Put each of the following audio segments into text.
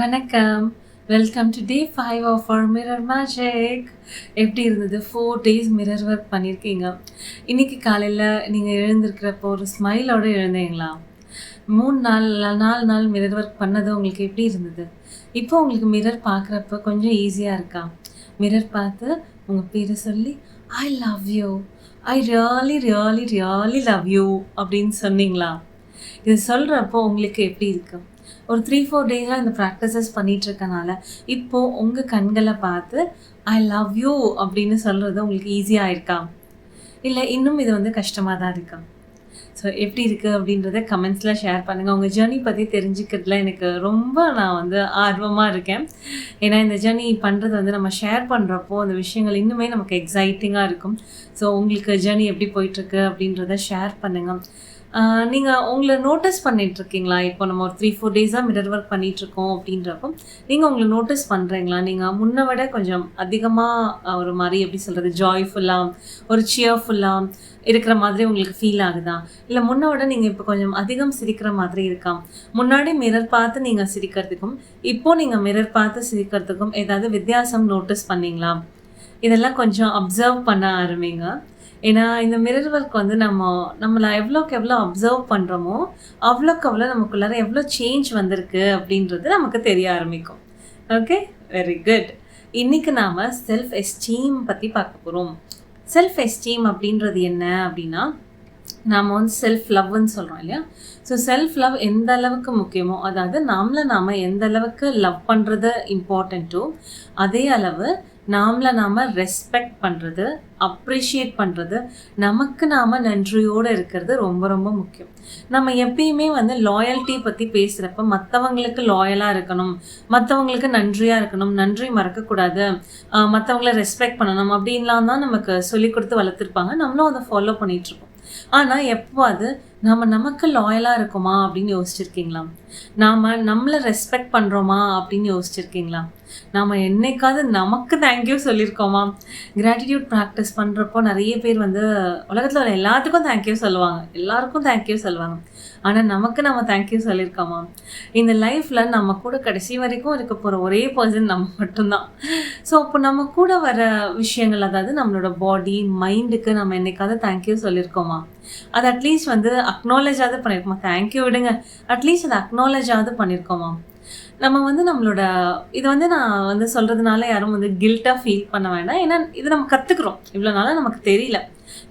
வணக்கம். Welcome to day 5 of our mirror magic. எப்படி இருந்தது? 4 டேஸ் மிரர் ஒர்க் பண்ணியிருக்கீங்க. இன்னைக்கு காலையில் நீங்கள் எழுந்திருக்கிறப்போ ஒரு ஸ்மைலோடு எழுந்தீங்களா? 3 நாள் 4 நாள் மிரர் ஒர்க் பண்ணது உங்களுக்கு எப்படி இருந்தது? இப்போ உங்களுக்கு மிரர் பார்க்குறப்ப கொஞ்சம் ஈஸியாக இருக்கா? மிரர் பார்த்து உங்கள் பேரை சொல்லி I love you, I really really really love you அப்படின்னு சொன்னீங்களா? இது சொல்கிறப்போ உங்களுக்கு எப்படி இருக்கு? ஒரு 3-4 டேஸாக இந்த ப்ராக்டிசஸ் பண்ணிகிட்ருக்கனால இப்போது உங்கள் கண்களை பார்த்து ஐ லவ் யூ அப்படின்னு சொல்கிறது உங்களுக்கு ஈஸியாக இருக்கா? இல்லை இன்னும் இது கஷ்டமாக தான் இருக்கா? ஸோ எப்படி இருக்குது அப்படின்றத கமெண்ட்ஸில் ஷேர் பண்ணுங்கள். உங்கள் ஜேர்னி பற்றி தெரிஞ்சுக்கிறதுல எனக்கு ரொம்ப நான் ஆர்வமாக இருக்கேன். ஏன்னா இந்த ஜேர்னி பண்ணுறது நம்ம ஷேர் பண்ணுறப்போ அந்த விஷயங்கள் இன்னுமே நமக்கு எக்ஸைட்டிங்காக இருக்கும். ஸோ உங்களுக்கு ஜேர்னி எப்படி போயிட்டுருக்கு அப்படின்றத ஷேர் பண்ணுங்கள். நீங்கள் உங்களை நோட்டீஸ் பண்ணிகிட்ருக்கீங்களா? இப்போ நம்ம ஒரு 3-4 டேஸாக மிரர் ஒர்க் பண்ணிகிட்ருக்கோம் அப்படின்றப்போ நீங்கள் உங்களை நோட்டீஸ் பண்ணுறீங்களா? நீங்கள் முன்னை விட கொஞ்சம் அதிகமாக ஒரு மாதிரி எப்படி சொல்கிறது, ஜாய்ஃபுல்லாக ஒரு சியர்ஃபுல்லாக இருக்கிற மாதிரி உங்களுக்கு ஃபீல் ஆகுதா? இல்லை முன்னை விட நீங்கள் இப்போ கொஞ்சம் அதிகம் சிரிக்கிற மாதிரி இருக்கா? முன்னாடி மிரர் பார்த்து நீங்கள் சிரிக்கிறதுக்கும் இப்போது நீங்கள் மிரர் பார்த்து சிரிக்கிறதுக்கும் ஏதாவது வித்தியாசம் நோட்டீஸ் பண்ணிங்களா? இதெல்லாம் கொஞ்சம் அப்சர்வ் பண்ண ஆரம்பிங்க. ஏன்னா இந்த மிரர் ஒர்க் நம்மளை எவ்வளோக்கு எவ்வளோ அப்சர்வ் பண்ணுறோமோ அவ்வளோக்கு அவ்வளோ நமக்குள்ளார எவ்வளோ சேஞ்ச் வந்திருக்கு அப்படின்றது நமக்கு தெரிய ஆரம்பிக்கும். Okay, very good. இன்றைக்கி நாம் செல்ஃப் எஸ்டீம் பற்றி பார்க்க போகிறோம். செல்ஃப் எஸ்டீம் அப்படின்றது என்ன அப்படின்னா, நாம் செல்ஃப் லவ்னு சொல்கிறோம் இல்லையா? ஸோ செல்ஃப் லவ் எந்த அளவுக்கு முக்கியமோ, அதாவது நாம் எந்த அளவுக்கு லவ் பண்ணுறது இம்பார்ட்டண்ட்டோ அதே அளவு நாம் ரெஸ்பெக்ட் பண்ணுறது, அப்ரிஷியேட் பண்ணுறது, நமக்கு நாம் நன்றியோடு இருக்கிறது ரொம்ப ரொம்ப முக்கியம். நம்ம எப்பயுமே லாயல்ட்டி பற்றி பேசுகிறப்ப மற்றவங்களுக்கு லாயலாக இருக்கணும், மற்றவங்களுக்கு நன்றியாக இருக்கணும், நன்றி மறக்கக்கூடாது, மற்றவங்கள ரெஸ்பெக்ட் பண்ணணும் அப்படின்லாம் தான் நமக்கு சொல்லிக் கொடுத்து வளர்த்துருப்பாங்க. நம்மளும் அதை ஃபாலோ பண்ணிகிட்ருப்போம். ஆனால் எப்போ அது நமக்கு லாயலாக இருக்குமா அப்படின்னு யோசிச்சிருக்கீங்களா? நம்மளை ரெஸ்பெக்ட் பண்ணுறோமா அப்படின்னு யோசிச்சிருக்கீங்களா? நாம் என்னைக்காவது நமக்கு தேங்க்யூ சொல்லியிருக்கோமா? கிராட்டிடியூட் ப்ராக்டிஸ் பண்ணுறப்போ நிறைய பேர் உலகத்தில் உள்ள எல்லாத்துக்கும் தேங்க்யூ சொல்லுவாங்க, எல்லாருக்கும் தேங்க்யூ சொல்லுவாங்க. ஆனால் நம்ம தேங்க்யூ சொல்லியிருக்கோமா? இந்த லைஃப்பில் நம்ம கூட கடைசி வரைக்கும் இருக்க போகிற ஒரே பர்சன் நம்ம மட்டும்தான். ஸோ அப்போ நம்ம கூட வர விஷயங்கள், அதாவது நம்மளோட பாடி மைண்டுக்கு நம்ம என்னைக்காவது தேங்க்யூ சொல்லியிருக்கோமா? அது அட்லீஸ்ட் அக்னாலேஜாவது பண்ணியிருக்கோமா? தேங்க்யூ விடுங்க, அட்லீஸ்ட் அதை அக்னாலேஜாவது பண்ணியிருக்கோமா? நம்ம நம்மளோட இது நான் சொல்கிறதுனால யாரும் கில்ட்டாக ஃபீல் பண்ண வேண்டாம். ஏன்னா இது நம்ம கற்றுக்குறோம். இவ்வளோ நாளாக நமக்கு தெரியல.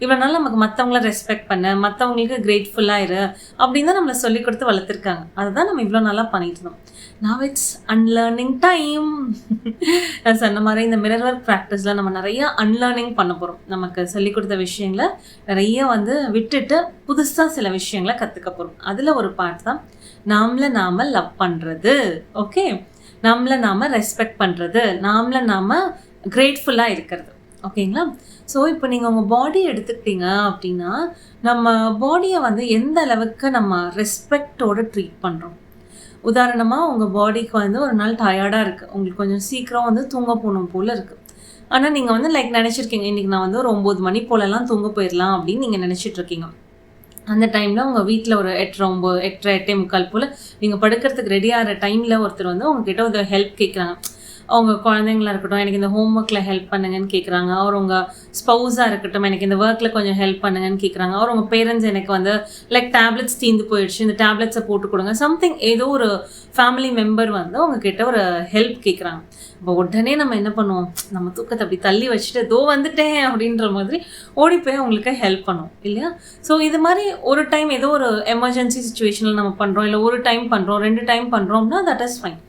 இவ்வளோ நாள் நமக்கு மற்றவங்கள ரெஸ்பெக்ட் பண்ண, மற்றவங்களுக்கு கிரேட்ஃபுல்லாக இரு அப்படின்னு தான் நம்மளை சொல்லிக் கொடுத்து வளர்த்துருக்காங்க. அதை தான் நம்ம இவ்வளோ நாளாக பண்ணிட்டு இருந்தோம். Now it's unlearning time. நான் சொன்ன மாதிரி இந்த மிரர் ஒர்க் ப்ராக்டிஸில் நம்ம நிறையா அன்லேர்னிங் பண்ண போகிறோம். நமக்கு சொல்லிக் கொடுத்த விஷயங்களை நிறைய விட்டுட்டு புதுசாக சில விஷயங்களை கற்றுக்க போகிறோம். அதில் ஒரு பார்ட் தான் நாம லவ் பண்ணுறது. ஓகே, நாம ரெஸ்பெக்ட் பண்ணுறது, நாம கிரேட்ஃபுல்லாக இருக்கிறது. ஓகேங்களா? ஸோ இப்போ நீங்கள் உங்கள் பாடி எடுத்துக்கிட்டீங்க அப்படின்னா, நம்ம பாடியை எந்த அளவுக்கு நம்ம ரெஸ்பெக்டோடு ட்ரீட் பண்ணுறோம். உதாரணமாக உங்கள் பாடிக்கு ஒரு நாள் டயர்டாக இருக்குது, உங்களுக்கு கொஞ்சம் சீக்கிரம் தூங்க போகணும் போல் இருக்குது. ஆனால் நீங்கள் லைக் நினச்சிருக்கீங்க, இன்றைக்கி நான் ஒரு 9 மணி போலலாம் தூங்க போயிடலாம் அப்படின்னு நீங்கள் நினச்சிட்ருக்கீங்க. அந்த டைமில் உங்கள் வீட்டில் ஒரு 8:30 8:45 போல் நீங்கள் படுக்கிறதுக்கு ரெடி ஆகிற டைமில் ஒருத்தர் உங்ககிட்ட ஒரு ஹெல்ப் கேட்குறாங்க. அவங்க குழந்தைங்களா இருக்கட்டும், எனக்கு இந்த ஹோம் ஒர்க்கில் ஹெல்ப் பண்ணுங்கன்னு கேட்குறாங்க. அவர் உங்கள் ஸ்பௌஸாக இருக்கட்டும், எனக்கு இந்த ஒர்க்கில் கொஞ்சம் ஹெல்ப் பண்ணுங்கன்னு கேட்குறாங்க. அவர் உங்கள் பேரண்ட்ஸ், எனக்கு லைக் டேப்லெட்ஸ் தீர்ந்து போயிடுச்சு, இந்த டேப்லெட்ஸை போட்டு கொடுங்க, சம்திங் ஏதோ ஒரு ஃபேமிலி மெம்பர் உங்ககிட்ட ஒரு ஹெல்ப் கேட்குறாங்க. இப்போ உடனே நம்ம என்ன பண்ணுவோம்? நம்ம தூக்கத்தை அப்படி தள்ளி வச்சுட்டு தோ வந்துட்டேன் அப்படின்ற மாதிரி ஓடி போய் அவங்களுக்கு ஹெல்ப் பண்ணுவோம் இல்லையா? ஸோ இது மாதிரி ஒரு டைம் ஏதோ ஒரு எமர்ஜென்சி சுச்சுவேஷனில் நம்ம பண்ணுறோம், இல்லை ஒரு டைம் பண்ணுறோம், 2 டைம் பண்ணுறோம்னா தட் இஸ் ஃபைன்.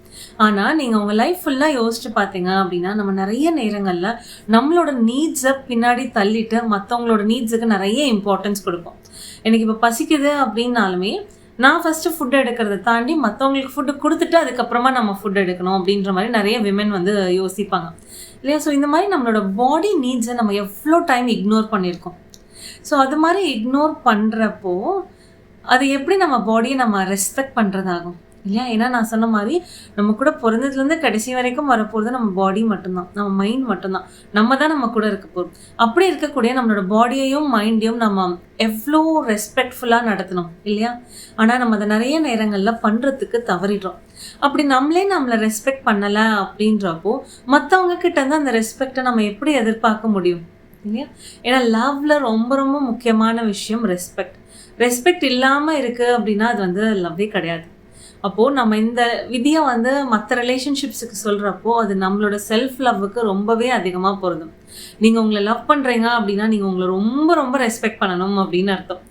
ஆனால் நீங்கள் உங்கள் லைஃப் ஃபுல்லாக யோசிச்சு பார்த்தீங்க அப்படின்னா, நம்ம நிறைய நேரங்களில் நம்மளோட நீட்ஸை பின்னாடி தள்ளிட்டு மற்றவங்களோட நீட்ஸுக்கு நிறைய இம்பார்ட்டன்ஸ் கொடுப்போம். எனக்கு இப்போ பசிக்குது அப்படின்னாலுமே நான் ஃபஸ்ட்டு ஃபுட் எடுக்கிறத தாண்டி மற்றவங்களுக்கு ஃபுட்டு கொடுத்துட்டு அதுக்கப்புறமா நம்ம ஃபுட் எடுக்கணும் அப்படின்ற மாதிரி நிறைய விமென் யோசிப்பாங்க இல்லையா? ஸோ இந்த மாதிரி நம்மளோட பாடி நீட்ஸை நம்ம எவ்வளோ டைம் இக்னோர் பண்ணியிருக்கோம். ஸோ அது மாதிரி இக்னோர் பண்ணுறப்போ அது எப்படி நம்ம பாடியை நம்ம ரெஸ்பெக்ட் பண்ணுறதாகும்? இல்லையா? ஏன்னா நான் சொன்ன மாரி, நம்ம கூட பொறந்ததுலேருந்து கடைசி வரைக்கும் வரப்போறது நம்ம பாடி மட்டும்தான். நம்ம மைண்ட் மட்டும்தான். நம்ம தான் நம்ம கூட இருக்க போறோம். அப்படி இருக்கக்கூடிய நம்மளோட பாடியையும், மைண்டையும் நம்ம எவ்ளோ ரெஸ்பெக்ட்ஃபுல்லா நடத்தணும் இல்லையா? ஆனா நம்ம அத நெறைய நேரங்கள்ல பண்றதுக்கு தவறிடுறோம். அப்படி நம்மள ரெஸ்பெக்ட் பண்ணல அப்படின்றப்போ, மத்தவங்க கிட்ட இருந்து அந்த ரெஸ்பெக்ட்ட நம்ம எப்படி எதிர்பார்க்க முடியும்? இல்லையா? ஏன்னா லவ்ல ரொம்ப ரொம்ப முக்கியமான விஷயம் ரெஸ்பெக்ட். ரெஸ்பெக்ட் இல்லாம இருக்கு அப்படின்னா, அது வந்து லவ்வே கிடையாது. அப்போ நம்ம இந்த விதிய வந்து மத்த ரிலேஷன்ஷிப்ஸ்க்கு சொல்றப்போ, அது நம்மளோட செல்ஃப் லவ்வுக்கு ரொம்பவே அதிகமா பொருந்தும். நீங்க உங்கள லவ் பண்றீங்க அப்படின்னா, நீங்க உங்கள ரொம்ப ரொம்ப ரெஸ்பெக்ட் பண்ணணும் அப்படின்னு அர்த்தம்.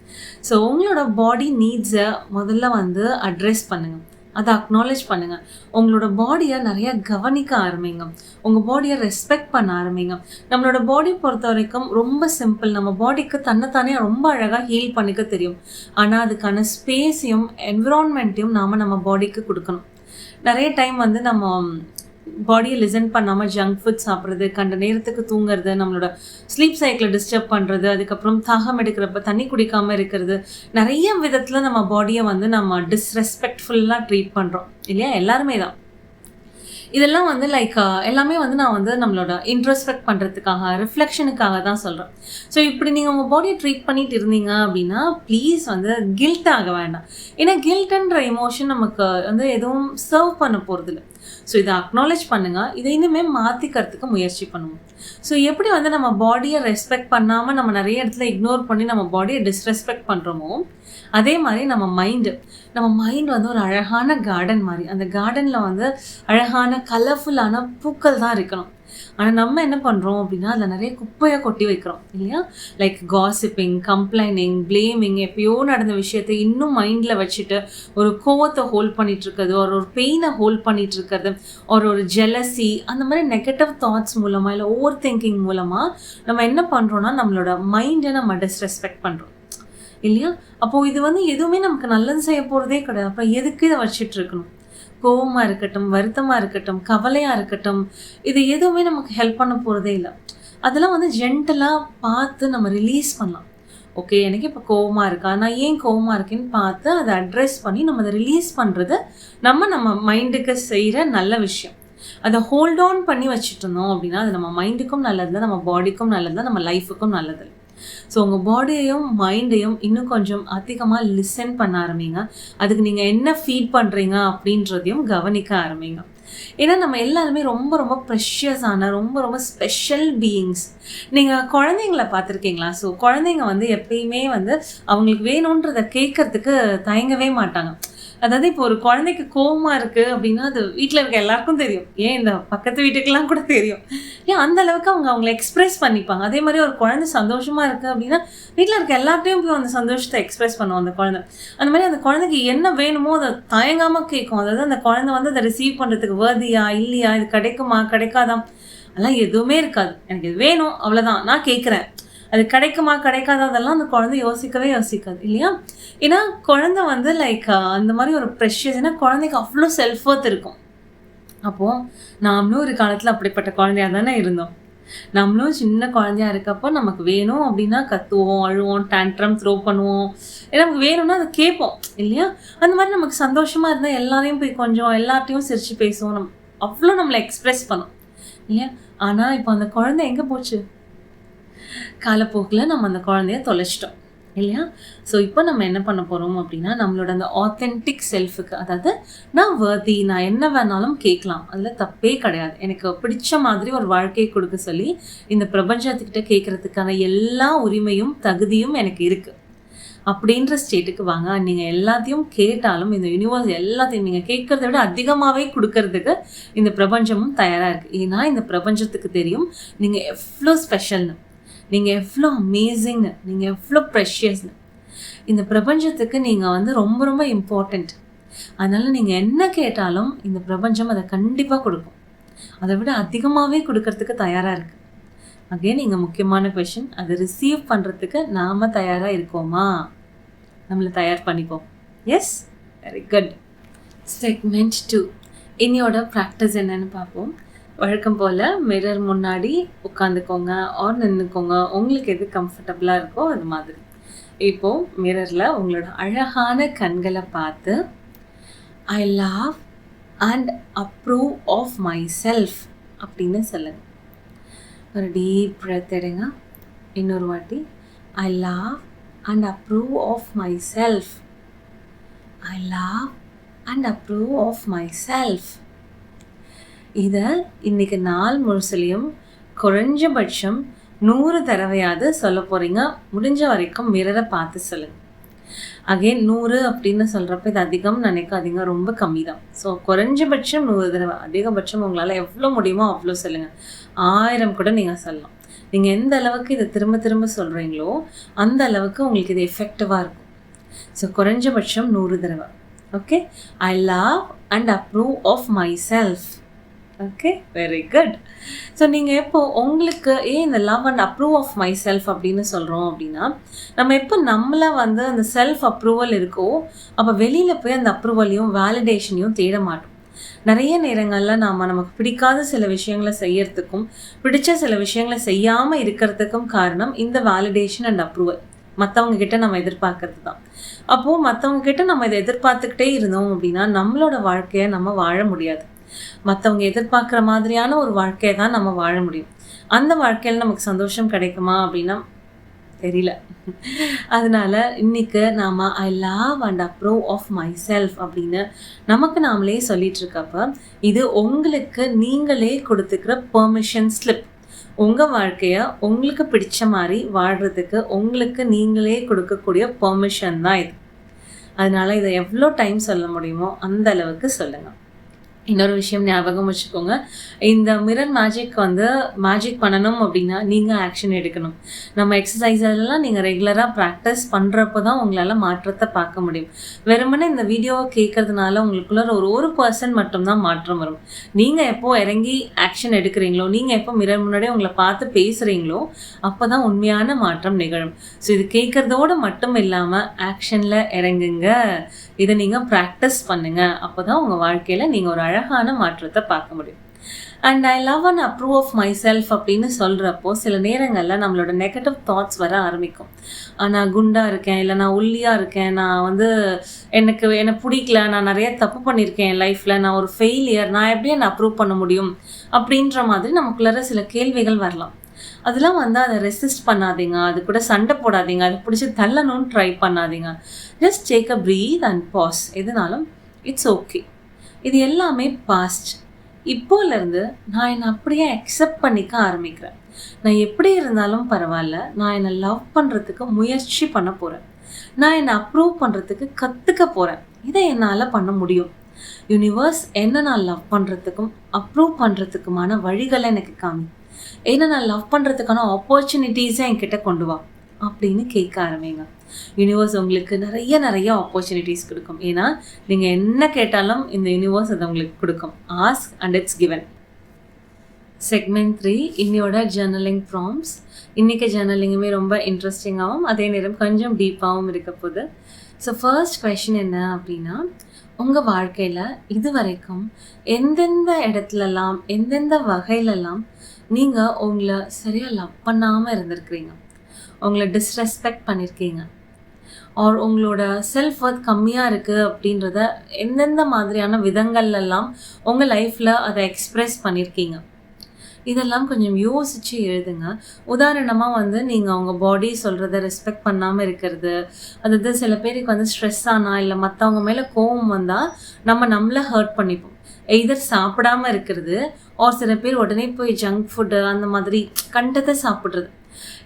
ஸோ உங்களோட பாடி நீட்ஸ முதல்ல வந்து அட்ரெஸ் பண்ணுங்க. அத அக்னாலெட்ஜ் பண்ணுங்க. உங்களோட பாடிய நெறைய கவனிக்க ஆரம்பிங்க. உங்க பாடிய ரெஸ்பெக்ட் பண்ண ஆரம்பிங்க. நம்மளோட பாடி பொறுத்தவரைக்கும் ரொம்ப சிம்பிள். நம்ம பாடிக்கு தன்னைத்தானே ரொம்ப அழகா ஹீல் பண்ணிக்க தெரியும். ஆனா அதுக்கான ஸ்பேஸையும், என்விரான்மென்ட்டையும் நாம நம்ம பாடிக்கு குடுக்கணும். நெறைய டைம் வந்து நம்ம பாடிய லிசன் பண்ணாம ஜங்க் ஃபுட் சாப்பிடுறது, கண்ட நேரத்துக்கு தூங்குறது, நம்மளோட ஸ்லீப் சைக்கிள டிஸ்டர்ப் பண்றது, அதுக்கப்புறம் தாகம் எடுக்கிறப்ப தண்ணி குடிக்காம இருக்கிறது, நெறைய விதத்துல நம்ம பாடிய வந்து நம்ம டிஸ்ரெஸ்பெக்ட்ஃபுல்லா ட்ரீட் பண்றோம். இல்லையா? எல்லாருமே தான். இதெல்லாம் வந்து எல்லாமே வந்து நான் வந்து நம்மளோட இன்ட்ரோஸ்பெக்ட் பண்றதுக்காக, ரிஃப்ளெக்ஷனுக்காக தான் சொல்றேன். ஸோ இப்படி நீங்க உங்க பாடிய ட்ரீட் பண்ணிட்டு இருந்தீங்க அப்படின்னா, ப்ளீஸ் வந்து கில்ட் ஆக வேண்டாம். ஏன்னா கில்ட்ன்ற எமோஷன் நமக்கு வந்து எதுவும் சர்வ் பண்ண போறதில்ல. ஸோ இத அக்னாலெட்ஜ் பண்ணுங்க. இத இனிமே மாத்திக்கிறதுக்கு முயற்சி பண்ணுவோம். ஸோ எப்படி வந்து நம்ம பாடிய ரெஸ்பெக்ட் பண்ணாம நம்ம நெறைய இடத்துல இக்னோர் பண்ணி நம்ம பாடிய டிஸ்ரெஸ்பெக்ட் பண்றோமோ, அதே மாரி நம்ம மைண்ட் வந்து ஒரு அழகான கார்டன் மாரி. அந்த கார்டன்ல வந்து அழகான கலர்ஃபுல்லான பூக்கள் தான் இருக்கணும். ஆனா நம்ம என்ன பண்றோம் அப்படின்னா, அதுல நெறைய குப்பைய கொட்டி வைக்கிறோம் இல்லையா? காசிப்பிங், கம்ப்ளைனிங், பிளேமிங், எப்பயோ நடந்த விஷயத்த இன்னும் மைண்ட்ல வச்சுட்டு, ஒரு கோவத்த ஹோல்ட் பண்ணிட்டு இருக்கிறது, ஒரு பெயின ஹோல்ட் பண்ணிட்டு இருக்கிறது, ஒரு ஜெலசி அந்த மாரி நெகட்டிவ் தாட்ஸ் மூலமா, இல்ல ஓவர் திங்கிங் மூலமா நம்ம என்ன பண்றோம்னா, நம்மளோட மைண்ட நம்ம டிஸ்ரெஸ்பெக்ட் பண்றோம். இல்லையா? அப்போ இது வந்து எதுவுமே நமக்கு நல்லது செய்ய போறதே கிடையாது. அப்புறம் எதுக்கு இத வச்சுட்டு இருக்கணும்? கோவமா இருக்கட்டும், வருத்தமா இருக்கட்டும், கவலையா இருக்கட்டும், இது எதுவுமே நமக்கு ஹெல்ப் பண்ண போறதே இல்ல. அதெல்லாம் வந்து ஜென்டிலா பார்த்து நம்ம ரிலீஸ் பண்ணலாம். ஓகே, எனக்கு இப்ப கோவமா இருக்கா? நான் ஏன் கோவமா இருக்கேன்னு பார்த்து அத அட்ரெஸ் பண்ணி நம்ம அத ரிலீஸ் பண்றது நம்ம மைண்டுக்கு செய்ற நல்ல விஷயம். அத ஹோல்ட் ஆன் பண்ணி வச்சுட்டு இருந்தோம் அப்படின்னா, அது நம்ம மைண்டுக்கும் நல்லது இல்ல, நம்ம பாடிக்கும் நல்லது இல்ல, நம்ம லைஃப்க்கும் நல்லது இல்ல. ஸோ உங்க பாடியையும், மைண்டையும் இன்னும் கொஞ்சம் அதிகமா லிசன் பண்ண ஆரம்பிங்க. அதுக்கு நீங்க என்ன ஃபீட் பண்றீங்க அப்படின்றதையும் கவனிக்க ஆரம்பிங்க. ஏன்னா நம்ம எல்லாருமே ரொம்ப ரொம்ப ப்ரெஷியஸான, ரொம்ப ரொம்ப ஸ்பெஷல் பீயிங்ஸ். நீங்க குழந்தைங்கள பார்த்துருக்கீங்களா? ஸோ குழந்தைங்க வந்து எப்பயுமே வந்து அவங்களுக்கு வேணுன்றத கேட்கறதுக்கு தயங்கவே மாட்டாங்க. அதாவது இப்போ ஒரு குழந்தைக்கு கோவமா இருக்கு அப்படின்னா, அது வீட்ல இருக்க எல்லாருக்கும் தெரியும். ஏன் இந்த பக்கத்து வீட்டுக்கெல்லாம் கூட தெரியும். ஏன் அந்த அளவுக்கு அவங்க அவங்கள எக்ஸ்பிரஸ் பண்ணிப்பாங்க. அதே மாரி ஒரு குழந்தை சந்தோஷமா இருக்கு அப்படின்னா, வீட்ல இருக்க எல்லார்ட்டயும் போய் அந்த சந்தோஷத்த எக்ஸ்பிரஸ் பண்ணும் அந்த குழந்தை. அந்த மாரி அந்த குழந்தைக்கு என்ன வேணுமோ அத தயங்காம கேட்கும். அதாவது அந்த குழந்தை வந்து அத ரிசீவ் பண்றதுக்கு வர்தியா? இல்லையா? இது கிடைக்குமா? கிடைக்காதா? அதெல்லாம் எதுவுமே இருக்காது. எனக்கு இது வேணும் அவ்வளோதான். நான் கேட்கிறேன். அது கிடைக்குமா? கிடைக்காதா? அதெல்லாம் அந்த குழந்தை யோசிக்கவே யோசிக்காது. இல்லையா? ஏன்னா குழந்தை வந்து அந்த மாரி ஒரு ப்ரெஷியஸ். ஏன்னா குழந்தைக்கு அவ்ளோ செல்ஃப் வொர்த் இருக்கும். அப்போ நாமளும் ஒரு காலத்துல அப்படிப்பட்ட குழந்தையா தானே இருந்தோம். நம்மளும் சின்ன குழந்தையா இருக்கப்போ நமக்கு வேணும் அப்படின்னா கத்துவோம், அழுவோம், டேண்ட்ரம் த்ரோ பண்ணுவோம். ஏன்னா நமக்கு வேணும்னா அத கேட்போம் இல்லையா? அந்த மாரி நமக்கு சந்தோஷமா இருந்தா எல்லாரையும் போய் கொஞ்சம் எல்லார்ட்டயும் சிரிச்சு பேசுவோம். அவ்ளோ நம்மள எக்ஸ்பிரஸ் பண்ணும் இல்லையா? ஆனா இப்போ அந்த குழந்தை எங்க போச்சு? காலப்போக்குல நம்ம அந்த குழந்தைய தொலைச்சிட்டோம் இல்லையா? ஸோ இப்போ நம்ம என்ன பண்ண போறோம் அப்படின்னா, நம்மளோட அந்த ஆத்தென்டிக் செல்ஃபுக்கு, அதாவது நான் வர்தி, நான் என்ன வேணாலும் கேட்கலாம், அதில் தப்பே கிடையாது, எனக்கு பிடிச்ச மாதிரி ஒரு வாழ்க்கையை கொடுக்க சொல்லி இந்த பிரபஞ்சத்துக்கிட்ட கேட்கறதுக்கான எல்லா உரிமையும் தகுதியும் எனக்கு இருக்கு அப்படின்ற ஸ்டேட்டுக்கு வாங்க. நீங்க எல்லாத்தையும் கேட்டாலும் இந்த யூனிவர்ஸ் எல்லாத்தையும் நீங்க கேட்கறத விட அதிகமாகவே கொடுக்கறதுக்கு இந்த பிரபஞ்சமும் தயாரா இருக்கு. ஏன்னா இந்த பிரபஞ்சத்துக்கு தெரியும் நீங்க எவ்வளோ ஸ்பெஷல்னு, நீங்க எவ்வளோ அமேசிங்னு, நீங்க எவ்வளோ ப்ரெஷியஸ்னு. இந்த பிரபஞ்சத்துக்கு நீங்க வந்து ரொம்ப ரொம்ப இம்பார்ட்டண்ட். அதனால நீங்க என்ன கேட்டாலும் இந்த பிரபஞ்சம் அதை கண்டிப்பா கொடுக்கும். அதை விட அதிகமாகவே கொடுக்கறதுக்கு தயாரா இருக்கு. அகெயின் நீங்க முக்கியமான கொஸ்டின், அதை ரிசீவ் பண்றதுக்கு நாம தயாரா இருக்கோமா? நம்மளை தயார் பண்ணிப்போம். S, very good. செக்மெண்ட் 2 இன்னையோட ப்ராக்டிஸ் என்னன்னு பார்ப்போம். வழக்கம் போல் மிரர் முன்னாடி உட்காந்துக்கோங்க ஆர் நின்றுக்கோங்க, உங்களுக்கு எது கம்ஃபர்டபுளாக இருக்கோ அது மாதிரி. இப்போது மிரரில் உங்களோட அழகான கண்களை பார்த்து I love and approve of myself அப்படின்னு சொல்லுங்கள். ஒரு டீப் பிரெத் எடுங்க. இன்னொரு வாட்டி, I love and approve of myself. I love and approve of myself. இதை இன்னைக்கு நாள் முழுசுலையும் குறைஞ்சபட்சம் 100 தடவையாவது சொல்ல போகிறீங்க. முடிஞ்ச வரைக்கும் மிரரை பார்த்து சொல்லுங்கள். அகெயின் 100 அப்படின்னு சொல்கிறப்ப இது அதிகம் நினைக்காதீங்க, ரொம்ப கம்மி தான். ஸோ குறைஞ்சபட்சம் 100 தடவை, அதிகபட்சம் உங்களால் எவ்வளோ முடியுமோ அவ்வளோ சொல்லுங்கள். 1000 கூட நீங்கள் சொல்லலாம். நீங்கள் எந்த அளவுக்கு இதை திரும்ப திரும்ப சொல்கிறீங்களோ அந்த அளவுக்கு உங்களுக்கு இது எஃபெக்டிவாக இருக்கும். ஸோ குறைஞ்சபட்சம் 100 தடவை. Okay, I love and approve of myself. Okay, very good. So நீங்கள் எப்போ உங்களுக்கு இந்த love and approve of myself அப்படின்னு சொல்கிறோம் அப்படின்னா, நம்ம எப்போ நம்மளை வந்து அந்த செல்ஃப் அப்ரூவல் இருக்கோ அப்போ வெளியில் போய் அந்த அப்ரூவலையும் வேலிடேஷனையும் தேட மாட்டோம். நிறைய நேரங்களில் நமக்கு பிடிக்காத சில விஷயங்களை செய்யறதுக்கும் பிடிச்ச சில விஷயங்களை செய்யாமல் இருக்கிறதுக்கும் காரணம் இந்த வேலிடேஷன் அண்ட் அப்ரூவல். மற்றவங்க கிட்ட நம்ம எதிர்பார்க்கறது தான். அப்போது மற்றவங்க கிட்ட நம்ம இதை எதிர்பார்த்துக்கிட்டே இருந்தோம் அப்படின்னா நம்மளோட வாழ்க்கையை நம்ம வாழ முடியாது. மற்றவங்க எதிர்பார்க்குற மாதிரியான ஒரு வாழ்க்கையை தான் நம்ம வாழ முடியும். அந்த வாழ்க்கையில் நமக்கு சந்தோஷம் கிடைக்குமா அப்படின்னா தெரியல. அதனால இன்னைக்கு நாம் I love and approve of myself அப்படின்னு நமக்கு நாமளே சொல்லிட்டு இருக்கப்ப இது உங்களுக்கு நீங்களே கொடுத்துக்கிற பெர்மிஷன் ஸ்லிப். உங்கள் வாழ்க்கையை உங்களுக்கு பிடிச்ச மாதிரி வாழ்கிறதுக்கு உங்களுக்கு நீங்களே கொடுக்கக்கூடிய பெர்மிஷன் தான் இது. அதனால இதை எவ்வளோ டைம் சொல்ல முடியுமோ அந்த அளவுக்கு சொல்லுங்கள். இன்னொரு விஷயம் ஞாபகம் வச்சுக்கோங்க, இந்த மிரர் மேஜிக் வந்து மேஜிக் பண்ணணும் அப்படின்னா நீங்கள் ஆக்ஷன் எடுக்கணும். நம்ம எக்ஸசைஸெல்லாம் நீங்கள் ரெகுலராக ப்ராக்டிஸ் பண்ணுறப்போ தான் உங்களால் மாற்றத்தை பார்க்க முடியும். வெறுமனே இந்த வீடியோவை கேட்கறதுனால உங்களுக்குள்ள ஒரு 1% மட்டும்தான் மாற்றம் வரும். நீங்கள் எப்போ இறங்கி ஆக்ஷன் எடுக்கிறீங்களோ, நீங்கள் எப்போ மிரர் முன்னாடியே உங்களை பார்த்து பேசுகிறீங்களோ அப்போ தான் உண்மையான மாற்றம் நிகழும். ஸோ இது கேட்குறதோடு மட்டும் இல்லாமல் ஆக்ஷனில் இறங்குங்க. இதை நீங்கள் ப்ராக்டிஸ் பண்ணுங்கள். அப்போ தான் உங்கள் வாழ்க்கையில் நீங்கள் ஒரு அழகான மாற்றத்தை பார்க்க முடியும். And I love and approve of myself அப்படின்னு சொல்கிறப்போ சில நேரங்களில் நம்மளோட நெகட்டிவ் தாட்ஸ் வர ஆரம்பிக்கும். நான் குண்டாக இருக்கேன், இல்லை நான் ஒல்லியாக இருக்கேன், நான் வந்து என்னை பிடிக்கல, நான் நிறைய தப்பு பண்ணியிருக்கேன் என் லைஃப்பில், நான் ஒரு ஃபெயிலியர், நான் எப்படி என்னை அப்ரூவ் பண்ண முடியும் அப்படின்ற மாதிரி நமக்குள்ளார சில கேள்விகள் வரலாம். அதெல்லாம் வந்து அதை ரெசிஸ்ட் பண்ணாதீங்க, அது கூட சண்டை போடாதீங்க, அதை பிடிச்சி தள்ளணும்னு ட்ரை பண்ணாதீங்க. Just take a breath and pass. எதுனாலும் இட்ஸ் ஓகே. இது எல்லாமே பாஸ்ட். இப்போலேருந்து நான் என்னை அப்படியே அக்செப்ட் பண்ணிக்க ஆரம்பிக்கிறேன். நான் எப்படி இருந்தாலும் பரவாயில்ல, நான் என்னை லவ் பண்ணுறதுக்கு முயற்சி பண்ண போகிறேன். நான் என்னை அப்ரூவ் பண்ணுறதுக்கு கற்றுக்க போகிறேன். இதை என்னால் பண்ண முடியும். யூனிவர்ஸ் என்ன நான் லவ் பண்ணுறதுக்கும் அப்ரூவ் பண்ணுறதுக்குமான வழிகளை எனக்கு காமி. ஏன்னா நான் லவ் பண்ணுறதுக்கான ஆப்பர்ச்சுனிட்டிஸை என்கிட்ட கொண்டு வா அப்படின்னு கேட்க ஆரம்பிங்க. யூனிவர்ஸ் உங்களுக்கு நிறைய ஆப்பர்ச்சுனிட்டிஸ் கொடுக்கும். ஏன்னா நீங்கள் என்ன கேட்டாலும் இந்த யூனிவர்ஸ் அதை உங்களுக்கு கொடுக்கும். Ask and it's given. Segment 3 இன்னையோட ஜர்னலிங் ப்ராம்ப்ட்ஸ். இன்றைக்கி ஜர்னலிங்குமே ரொம்ப இன்ட்ரெஸ்டிங்காகவும் அதே நேரம் கொஞ்சம் டீப்பாகவும் இருக்க போகுது. ஸோ ஃபர்ஸ்ட் கொஷின் என்ன அப்படின்னா, உங்கள் வாழ்க்கையில் இது வரைக்கும் எந்தெந்த இடத்துலலாம் எந்தெந்த வகையிலலாம் நீங்கள் உங்களை சரியாக லவ் பண்ணாமல் இருந்திருக்கிறீங்க, உங்களை டிஸ்ரெஸ்பெக்ட் பண்ணியிருக்கீங்க, ஆர் உங்களோட செல்ஃப் ஒர்த் கம்மியாக இருக்குது அப்படின்றத எந்தெந்த மாதிரியான விதங்கள்லாம் உங்கள் லைஃப்பில் அதை எக்ஸ்ப்ரெஸ் பண்ணியிருக்கீங்க. இதெல்லாம் கொஞ்சம் யோசித்து எழுதுங்க. உதாரணமாக வந்து நீங்கள் உங்கள் பாடி சொல்கிறத ரெஸ்பெக்ட் பண்ணாமல் இருக்கிறது, அதாவது சில பேருக்கு வந்து ஸ்ட்ரெஸ் ஆனால் இல்லை மற்றவங்க மேலே கோவம் வந்தால் நம்மளை ஹர்ட் பண்ணிப்போம். எய்தர் சாப்பிடாமல் இருக்கிறது, ஆர் சில பேர் உடனே போய் ஜங்க் ஃபுட்டு அந்த மாதிரி கண்டத்தை சாப்பிட்றது.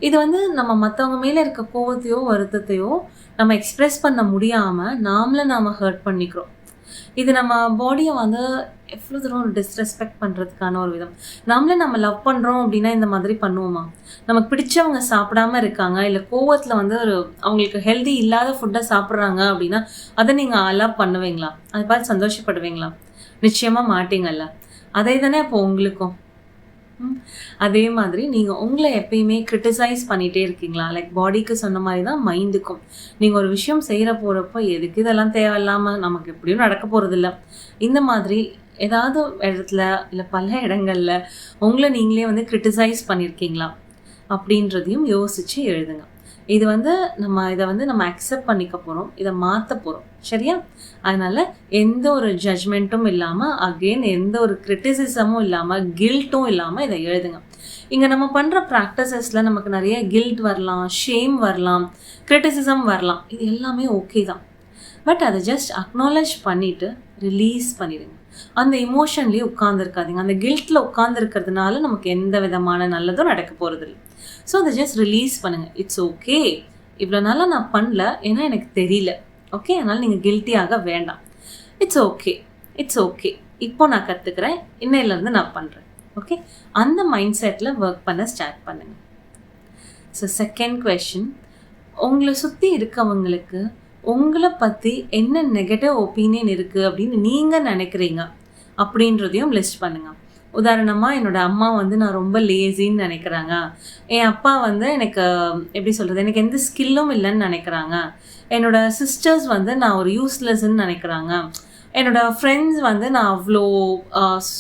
இது வந்து நம்ம மற்றவங்க மேலே இருக்க கோவத்தையோ வருத்தத்தையோ நம்ம எக்ஸ்ப்ரெஸ் பண்ண முடியாமல் நாம் ஹர்ட் பண்ணிக்கிறோம். இது நம்ம பாடியை வந்து எவ்வளோ தூரம் ஒரு டிஸ்ரெஸ்பெக்ட் பண்ணுறதுக்கான ஒரு விதம். நம்ம லவ் பண்ணுறோம் அப்படின்னா இந்த மாதிரி பண்ணுவோமா? நமக்கு பிடிச்சவங்க சாப்பிடாமல் இருக்காங்க, இல்லை கோவத்தில் வந்து அவங்களுக்கு ஹெல்தி இல்லாத ஃபுட்டை சாப்பிட்றாங்க அப்படின்னா அதை நீங்கள் அலோவ் பண்ணுவீங்களா? அதை பார்த்து சந்தோஷப்படுவீங்களா? நிச்சயமாக மாட்டீங்கல்ல. அதே தானே அப்போ உங்களுக்கும். அதே மாதிரி நீங்கள் உங்களை எப்பயுமே கிரிட்டிசைஸ் பண்ணிகிட்டே இருக்கீங்களா? லைக் பாடிக்கு சொன்ன மாதிரி தான் மைண்டுக்கும். நீங்கள் ஒரு விஷயம் செய்கிற போகிறப்போ எதுக்கு இதெல்லாம் தேவையில்லாமல், நமக்கு எப்படியும் நடக்க போகிறதில்ல, இந்த மாதிரி ஏதாவது இடத்துல இல்லை பல இடங்களில் உங்களை நீங்களே வந்து கிரிட்டிசைஸ் பண்ணியிருக்கீங்களா அப்படின்றதையும் யோசித்து எழுதுங்க. இது வந்து நம்ம அக்செப்ட் பண்ணிக்க போகிறோம், இதை மாற்ற போகிறோம். சரியா? அதனால் எந்த ஒரு ஜட்ஜ்மெண்ட்டும் இல்லாமல், அகெயின் எந்த ஒரு கிரிட்டிசிசமும் இல்லாமல், கில்ட்டும் இல்லாமல் இதை எழுதுங்க. இங்கே நம்ம பண்ணுற ப்ராக்டிசஸில் நமக்கு நிறைய கில்ட் வரலாம், ஷேம் வரலாம், கிரிட்டிசிசம் வரலாம். இது எல்லாமே ஓகே தான். பட் அதை ஜஸ்ட் அக்னாலேஜ் பண்ணிவிட்டு ரிலீஸ் பண்ணிடுங்க. அந்த இமோஷன்லேயே உட்காந்துருக்காதீங்க. அந்த கில்ட்டில் உட்காந்துருக்கிறதுனால நமக்கு எந்த விதமான நல்லதும் நடக்க போகிறது இல்லை. ஸோ அதை ஜஸ்ட் ரிலீஸ் பண்ணுங்கள். இட்ஸ் ஓகே, இவ்வளோ நாளாக நான் பண்ணல, ஏன்னா எனக்கு தெரியல. ஓகே, அதனால் நீங்கள் கில்ட்டியாக வேண்டாம். இட்ஸ் ஓகே, இட்ஸ் ஓகே, இப்போ நான் கற்றுக்கிறேன், இன்னையிலேருந்து நான் பண்ணுறேன். ஓகே, அந்த மைண்ட் செட்டில் ஒர்க் பண்ண ஸ்டார்ட் பண்ணுங்கள். ஸோ செகண்ட் கொஷின், உங்களை சுற்றி இருக்கவங்களுக்கு உங்களை பற்றி என்ன நெகட்டிவ் ஒப்பீனியன் இருக்குது அப்படின்னு நீங்கள் நினைக்கிறீங்க அப்படின்றதையும் லிஸ்ட் பண்ணுங்கள். உதாரணமாக, என்னோடய அம்மா வந்து நான் ரொம்ப லேசின்னு நினைக்கிறாங்க. என் அப்பா வந்து எனக்கு எப்படி சொல்கிறது, எனக்கு எந்த ஸ்கில்லும் இல்லைன்னு நினைக்கிறாங்க. என்னோடய சிஸ்டர்ஸ் வந்து நான் ஒரு யூஸ்லெஸ்ன்னு நினைக்கிறாங்க. என்னோடய ஃப்ரெண்ட்ஸ் வந்து நான் அவ்வளோ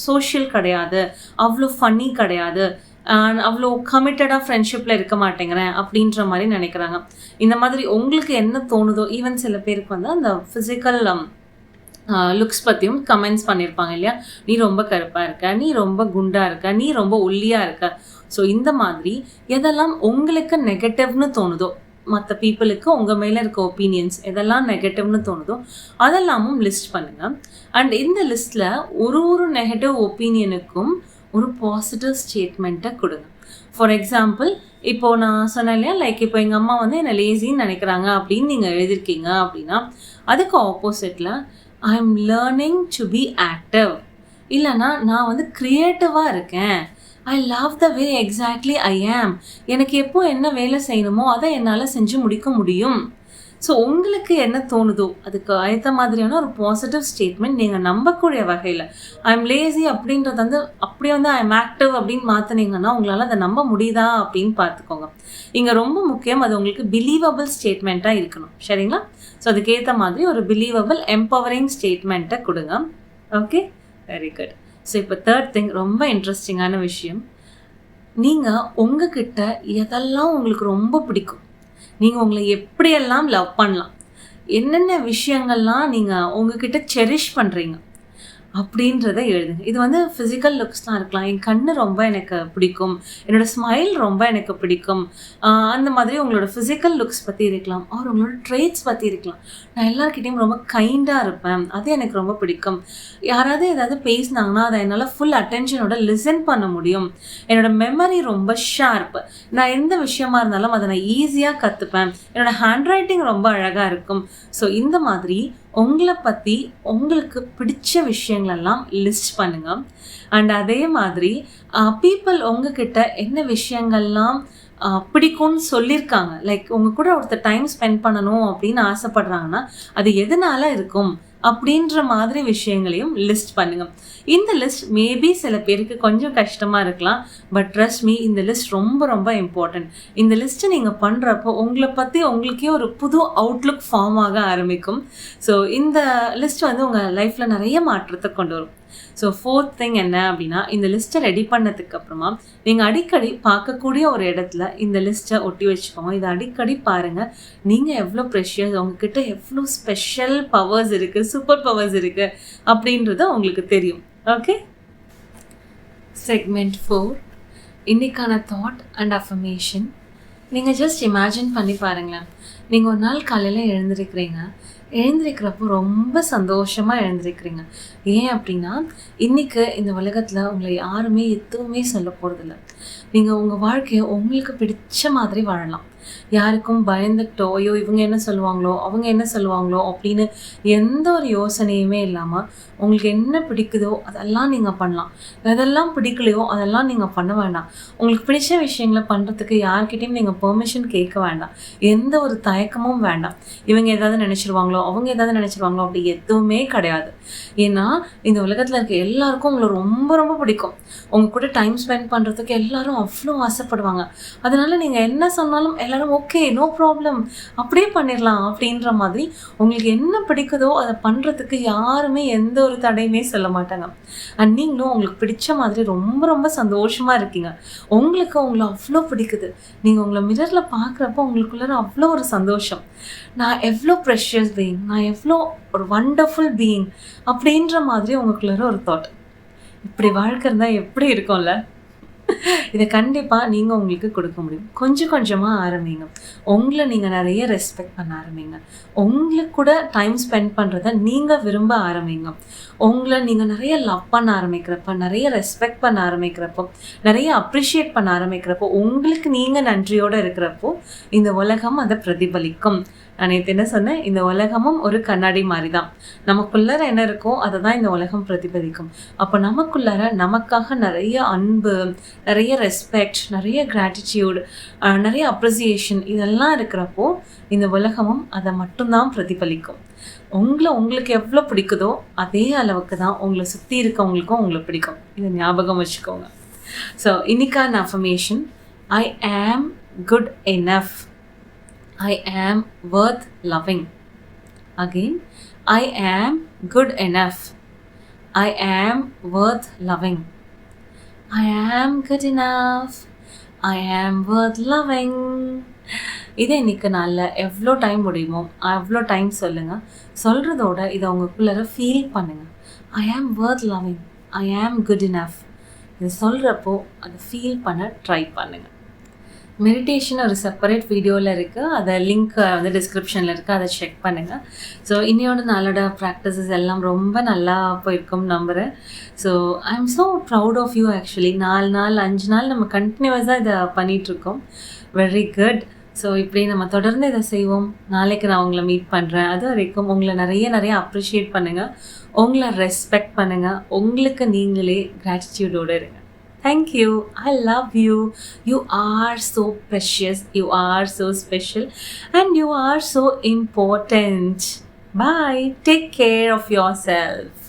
சோஷியல் கிடையாது, அவ்வளோ ஃபன்னி கிடையாது, அவ்வளோ கமிட்டடாக ஃப்ரெண்ட்ஷிப்பில் இருக்க மாட்டேங்கிறேன் அப்படின்ற மாதிரி நினைக்கிறாங்க. இந்த மாதிரி உங்களுக்கு என்ன தோணுதோ, ஈவன் சில பேருக்கு வந்து அந்த ஃபிசிக்கல் லுக்ஸ் பற்றியும் கமெண்ட்ஸ் பண்ணியிருப்பாங்க இல்லையா, நீ ரொம்ப கருப்பாக இருக்க, நீ ரொம்ப குண்டாக இருக்க, நீ ரொம்ப ஒல்லியாக இருக்க. ஸோ இந்த மாதிரி எதெல்லாம் உங்களுக்கு நெகட்டிவ்னு தோணுதோ, மற்ற பீப்புளுக்கு உங்கள் மேலே இருக்க ஒப்பீனியன்ஸ் எதெல்லாம் நெகட்டிவ்னு தோணுதோ அதெல்லாமும் லிஸ்ட் பண்ணுங்கள். அண்ட் இந்த லிஸ்ட்டில் ஒரு நெகட்டிவ் ஒப்பீனியனுக்கும் ஒரு பாசிட்டிவ் ஸ்டேட்மெண்ட்டை கொடுங்க. ஃபார் எக்ஸாம்பிள், இப்போது நான் சொன்னேன் இல்லையா, லைக் இப்போ எங்கள் அம்மா வந்து என்னை லேசின்னு நினைக்கிறாங்க அப்படின்னு நீங்கள் எழுதியிருக்கீங்க அப்படின்னா, அதுக்கு ஆப்போசிட்டில் I am learning to be active, இல்லைனா நான் வந்து க்ரியேட்டிவாக இருக்கேன், I love the way exactly I ஆம், எனக்கு எப்போ என்ன வேலை செய்யணுமோ அதை என்னால் செஞ்சு முடிக்க முடியும். ஸோ உங்களுக்கு என்ன தோணுதோ அதுக்கு ஏற்ற மாதிரியான ஒரு பாசிட்டிவ் ஸ்டேட்மெண்ட் நீங்கள் நம்பக்கூடிய வகையில், ஐ எம் லேசி அப்படின்றது வந்து அப்படியே வந்து ஐ எம் ஆக்டிவ் அப்படின்னு மாற்றினீங்கன்னா உங்களால் அதை நம்ப முடியுதா அப்படின்னு பார்த்துக்கோங்க. இங்கே ரொம்ப முக்கியம், அது உங்களுக்கு பிலீவபிள் ஸ்டேட்மெண்ட்டாக இருக்கணும். சரிங்களா? ஸோ அதுக்கேற்ற மாதிரி ஒரு பிலீவபிள் எம்பவரிங் ஸ்டேட்மெண்ட்டை கொடுங்க. Okay, very good. ஸோ இப்போ தேர்ட் திங், ரொம்ப இன்ட்ரெஸ்டிங்கான விஷயம், நீங்கள் உங்ககிட்ட எதெல்லாம் உங்களுக்கு ரொம்ப பிடிக்கும், நீங்கள் உங்களை எப்படியெல்லாம் லவ் பண்ணலாம், என்னென்ன விஷயங்கள்லாம் நீங்கள் உங்ககிட்ட செரிஷ் பண்ணுறீங்க அப்படின்றத எழுதுங்க. இது வந்து ஃபிசிக்கல் லுக்ஸ்லாம் இருக்கலாம். என் கண்ணு ரொம்ப எனக்கு பிடிக்கும், என்னோடய ஸ்மைல் ரொம்ப எனக்கு பிடிக்கும், அந்த மாதிரி உங்களோட ஃபிசிக்கல் லுக்ஸ் பற்றி இருக்கலாம், அவர் உங்களோட ட்ரேட்ஸ் பற்றி இருக்கலாம். நான் எல்லாருக்கிட்டையும் ரொம்ப கைண்டாக இருப்பேன், அது எனக்கு ரொம்ப பிடிக்கும். யாராவது ஏதாவது பேசினாங்கன்னா அதை என்னால் ஃபுல் அட்டென்ஷனோட லிசன் பண்ண முடியும். என்னோடய மெமரி ரொம்ப ஷார்ப், நான் எந்த விஷயமா இருந்தாலும் அதை நான் ஈஸியாக கற்றுப்பேன், என்னோடய ஹேண்ட் ரைட்டிங் ரொம்ப அழகாக இருக்கும். ஸோ இந்த மாதிரி உங்களை பற்றி உங்களுக்கு பிடிச்ச விஷயங்களெல்லாம் லிஸ்ட் பண்ணுங்கள். அண்ட் அதே மாதிரி பீப்புள் உங்ககிட்ட என்ன விஷயங்கள்லாம் பிடிக்கும்னு சொல்லியிருக்காங்க, லைக் உங்கள் கூட ஒருத்தர் டைம் ஸ்பெண்ட் பண்ணணும் அப்படின்னு ஆசைப்படுறாங்கன்னா அது எதனால இருக்கும் அப்படின்ற மாதிரி விஷயங்களையும் லிஸ்ட் பண்ணுங்கள். இந்த லிஸ்ட் மேபி சில பேருக்கு கொஞ்சம் கஷ்டமாக இருக்கலாம், பட் ட்ரஸ்ட் மீ, இந்த லிஸ்ட் ரொம்ப ரொம்ப இம்பார்ட்டன்ட். இந்த லிஸ்ட்டை நீங்கள் பண்ணுறப்போ உங்களை பற்றி உங்களுக்கே ஒரு புது அவுட்லுக் ஃபார்ம் ஆக ஆரம்பிக்கும். ஸோ இந்த லிஸ்ட் வந்து உங்கள் லைஃப்பில் நிறைய மாற்றத்தை கொண்டு வரும். ஸோ ஃபோர்த் திங் என்ன அப்படின்னா, இந்த லிஸ்ட்டை ரெடி பண்ணதுக்கு அப்புறமா நீங்கள் அடிக்கடி பார்க்கக்கூடிய ஒரு இடத்துல இந்த லிஸ்ட்டை ஒட்டி வச்சுக்கோங்க. இதை அடிக்கடி பாருங்கள். நீங்கள் எவ்வளோ ப்ரெஷியஸ், உங்ககிட்ட எவ்வளோ ஸ்பெஷல் பவர்ஸ் இருக்குது, சூப்பர் பவர்ஸ் இருக்குது அப்படின்றது உங்களுக்கு தெரியும். ஓகே, செக்மெண்ட் 4, இன்னைக்கான தாட் அண்ட் அஃபர்மேஷன். நீங்கள் ஜஸ்ட் இமேஜின் பண்ணி பாருங்களேன். நீங்கள் ஒரு நாள் காலையில் எழுந்திருக்கிறப்போ ரொம்ப சந்தோஷமாக எழுந்திருக்கிறீங்க. ஏன் அப்படின்னா, இன்றைக்கி இந்த உலகத்தில் உங்களை யாருமே எதுவுமே சொல்ல போகிறதில்ல. நீங்கள் உங்கள் வாழ்க்கையை உங்களுக்கு பிடிச்ச மாதிரி வாழலாம். யாருக்கும் பயந்துக்கிட்டோ, ஐயோ இவங்க என்ன சொல்லுவாங்களோ அவங்க என்ன சொல்லுவாங்களோ அப்படின்னு எந்த ஒரு யோசனையுமே இல்லாமல் உங்களுக்கு என்ன பிடிக்குதோ அதெல்லாம் நீங்கள் பண்ணலாம். எதெல்லாம் பிடிக்கலையோ அதெல்லாம் நீங்கள் பண்ண வேண்டாம். உங்களுக்கு பிடிச்ச விஷயங்களை பண்ணுறதுக்கு யார்கிட்டையும் நீங்கள் பெர்மிஷன் கேட்க வேண்டாம். எந்த ஒரு தயக்கமும் வேண்டாம். இவங்க ஏதாவது நினச்சிருவாங்களோ அவங்க ஏதாவது நினச்சிருவாங்களோ அப்படி எதுவுமே கிடையாது. ஏன்னா இந்த உலகத்தில் இருக்க எல்லாருக்கும் உங்களை ரொம்ப ரொம்ப பிடிக்கும். உங்கள் கூட டைம் ஸ்பெண்ட் பண்ணுறதுக்கு எல்லாரும் அவ்வளோ ஆசைப்படுவாங்க. அதனால நீங்கள் என்ன சொன்னாலும் எல்லாரும் ஓகே, நோ ப்ராப்ளம், அப்படியே பண்ணிடலாம் அப்படின்ற மாதிரி உங்களுக்கு என்ன பிடிக்குதோ அதை பண்ணுறதுக்கு யாருமே எந்த ஒரு தடையுமே சொல்ல மாட்டாங்க. அண்ட் நீங்களும் உங்களுக்கு பிடிச்ச மாதிரி ரொம்ப ரொம்ப சந்தோஷமாக இருக்கீங்க. உங்களுக்கு உங்களை அவ்வளோ பிடிக்குது. நீங்கள் உங்களை மிரரில் பார்க்குறப்போ உங்களுக்குள்ள அவ்வளோ ஒரு சந்தோஷம். நான் எவ்வளோ ப்ரெஷியஸ் பீயிங், நான் எவ்வளோ ஒரு வண்டர்ஃபுல் பீயிங் அப்படின்ற மாதிரி உங்களுக்குள்ள ஒரு தாட். இப்படி வாழ்க்கை இருந்தால் எப்படி இருக்கும்ல? இதை கண்டிப்பாக நீங்கள் உங்களுக்கு கொடுக்க முடியும். கொஞ்சம் கொஞ்சமாக ஆரம்பிங்க. உங்களை நீங்கள் நிறைய ரெஸ்பெக்ட் பண்ண ஆரம்பிங்க. உங்களுக்கு கூட டைம் ஸ்பெண்ட் பண்ணுறத நீங்கள் விரும்ப ஆரம்பிங்க. உங்களை நீங்கள் நிறைய லவ் பண்ண ஆரம்பிக்கிறப்போ, நிறைய ரெஸ்பெக்ட் பண்ண ஆரம்பிக்கிறப்போ, நிறைய அப்ரிஷியேட் பண்ண ஆரம்பிக்கிறப்போ, உங்களுக்கு நீங்கள் நன்றியோடு இருக்கிறப்போ இந்த உலகம் அதை பிரதிபலிக்கும். நான் நேற்று என்ன சொன்னேன், இந்த உலகமும் ஒரு கண்ணாடி மாதிரி தான். நமக்குள்ளார என்ன இருக்கோ அதை தான் இந்த உலகம் பிரதிபலிக்கும். அப்போ நமக்குள்ளார நமக்காக நிறைய அன்பு, நிறைய ரெஸ்பெக்ட், நிறைய கிராட்டிடியூட், நிறைய அப்ரிசியேஷன் இதெல்லாம் இருக்கிறப்போ இந்த உலகமும் அதை மட்டும்தான் பிரதிபலிக்கும். உங்களுக்கு எவ்வளோ பிடிக்குதோ அதே அளவுக்கு தான் உங்களை சுற்றி இருக்கவங்களுக்கும் உங்களை பிடிக்கும். இதை ஞாபகம் வச்சுக்கோங்க. ஸோ இன்னைக்கான அஃபர்மேஷன், ஐ ஆம் good enough. I am worth loving. Again, I am good enough. I am worth loving. I am good enough. I am worth loving. இதை இன்னைக்கு நாளில் எவ்வளோ டைம் முடியுமோ அவ்வளோ டைம் சொல்லுங்கள். சொல்கிறதோட இதை உங்களுக்குள்ளார ஃபீல் பண்ணுங்கள். I am worth loving. I am good enough. இது சொல்கிறப்போ அதை ஃபீல் பண்ண ட்ரை பண்ணுங்கள். மெடிடேஷன் ஒரு செப்பரேட் வீடியோவில் இருக்குது. அதை லிங்க் வந்து டிஸ்கிரிப்ஷனில் இருக்குது, அதை செக் பண்ணுங்கள். ஸோ இன்னையோட நாளோட ப்ராக்டிசஸ் எல்லாம் ரொம்ப நல்லா போயிருக்கும் நம்புகிறேன். So I am so proud of you. Actually 4 நாள் 5 நாள் நம்ம கண்டினியூஸாக இதை பண்ணிகிட்ருக்கோம். Very good. ஸோ இப்படி நம்ம தொடர்ந்து இதை செய்வோம். நாளைக்கு நான் உங்களை மீட் பண்ணுறேன். அது வரைக்கும் உங்களை நிறைய அப்ரிஷியேட் பண்ணுங்கள், உங்களை ரெஸ்பெக்ட் பண்ணுங்கள், உங்களுக்கு நீங்களே கிராட்டிடியூடோடு இருங்க. Thank you. I love you. You are so precious. You are so special. And you are so important. Bye. Take care of yourself.